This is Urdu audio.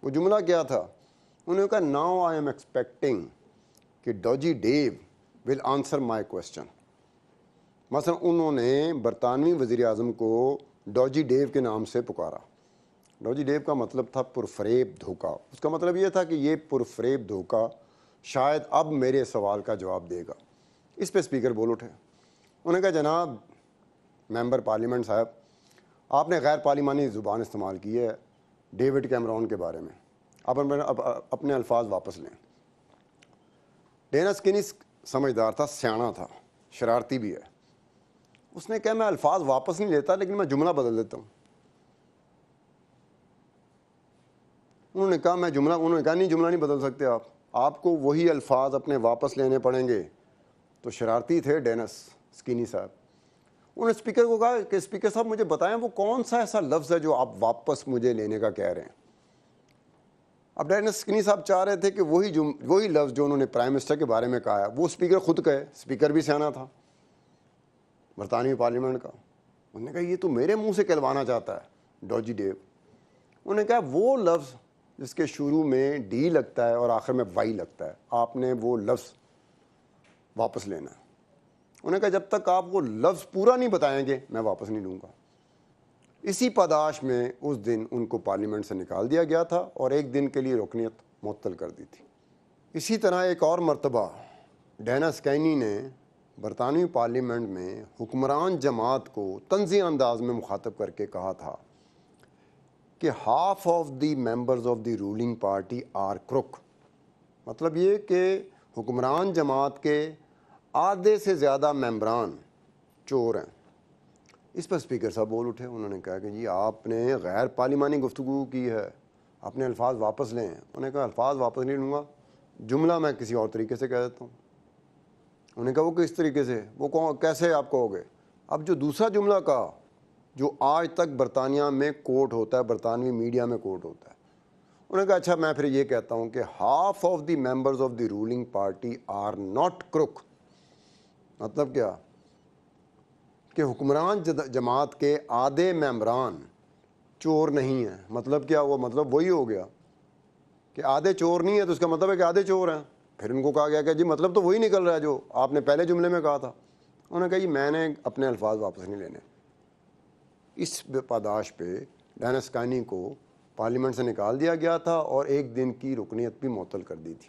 وہ جملہ کیا تھا؟ انہوں نے کہا ناؤ آئی ایم ایکسپیکٹنگ کہ ڈاجی ڈیو ول آنسر مائی کوشچن. مثلا انہوں نے برطانوی وزیر اعظم کو ڈاجی ڈیو کے نام سے پکارا. ڈاجی ڈیو کا مطلب تھا پرفریب دھوکہ. اس کا مطلب یہ تھا کہ یہ پرفریب دھوکہ شاید اب میرے سوال کا جواب دے گا. اس پہ اسپیکر بول اٹھے. انہوں نے کہا جناب ممبر پارلیمنٹ صاحب، آپ نے غیر پارلیمانی زبان استعمال کی ہے ڈیوڈ کیمرون کے بارے میں، آپ اپنے الفاظ واپس لیں. ڈینس کنیس سمجھدار تھا، سیانا تھا، شرارتی بھی ہے. اس نے کہا میں الفاظ واپس نہیں لیتا لیکن میں جملہ بدل دیتا ہوں. انہوں نے کہا نہیں جملہ نہیں بدل سکتے آپ کو وہی الفاظ اپنے واپس لینے پڑیں گے. تو شرارتی تھے ڈینس سکینی صاحب. انہوں نے اسپیکر کو کہا کہ اسپیکر صاحب مجھے بتائیں وہ کون سا ایسا لفظ ہے جو آپ واپس مجھے لینے کا کہہ رہے ہیں. اب ڈینس سکینی صاحب چاہ رہے تھے کہ وہی لفظ جو انہوں نے پرائم منسٹر کے بارے میں کہا ہے وہ اسپیکر خود کہے. اسپیکر بھی سیانا تھا برطانوی پارلیمنٹ کا. انہوں نے کہا یہ تو میرے منہ سے کہلوانا چاہتا ہے ڈاجی ڈیو. انہوں نے کہا وہ لفظ جس کے شروع میں ڈی لگتا ہے اور آخر میں وائی لگتا ہے آپ نے وہ لفظ واپس لینا ہے. انہوں نے کہا جب تک آپ وہ لفظ پورا نہیں بتائیں گے میں واپس نہیں لوں گا. اسی پاداش میں اس دن ان کو پارلیمنٹ سے نکال دیا گیا تھا اور ایک دن کے لیے رکنیت معطل کر دی تھی. اسی طرح ایک اور مرتبہ ڈینس کینی نے برطانوی پارلیمنٹ میں حکمران جماعت کو طنزی انداز میں مخاطب کر کے کہا تھا کہ half of the members of the ruling party are crook. مطلب یہ کہ حکمران جماعت کے آدھے سے زیادہ ممبران چور ہیں. اس پر اسپیکر صاحب بول اٹھے. انہوں نے کہا کہ جی آپ نے غیر پارلیمانی گفتگو کی ہے، اپنے الفاظ واپس لیں. انہوں نے کہا الفاظ واپس نہیں لوں گا، جملہ میں کسی اور طریقے سے کہہ دیتا ہوں. انہوں نے کہا وہ کس طریقے سے، وہ کیسے آپ کہو گے؟ اب جو دوسرا جملہ کہا جو آج تک برطانیہ میں کوٹ ہوتا ہے، برطانوی میڈیا میں کوٹ ہوتا ہے، انہوں نے کہا اچھا میں پھر یہ کہتا ہوں کہ half of the members of the ruling party are not crook. مطلب کیا کہ حکمران جماعت کے آدھے ممبران چور نہیں ہیں. مطلب کیا ہوا؟ مطلب وہی ہو گیا کہ آدھے چور نہیں ہے تو اس کا مطلب ہے کہ آدھے چور ہیں. پھر ان کو کہا گیا کہ جی مطلب تو وہی نکل رہا ہے جو آپ نے پہلے جملے میں کہا تھا. انہوں نے کہا جی میں نے اپنے الفاظ واپس نہیں لینے. اس پاداش پہ ڈینس کینی کو پارلیمنٹ سے نکال دیا گیا تھا اور ایک دن کی رکنیت بھی معطل کر دی تھی.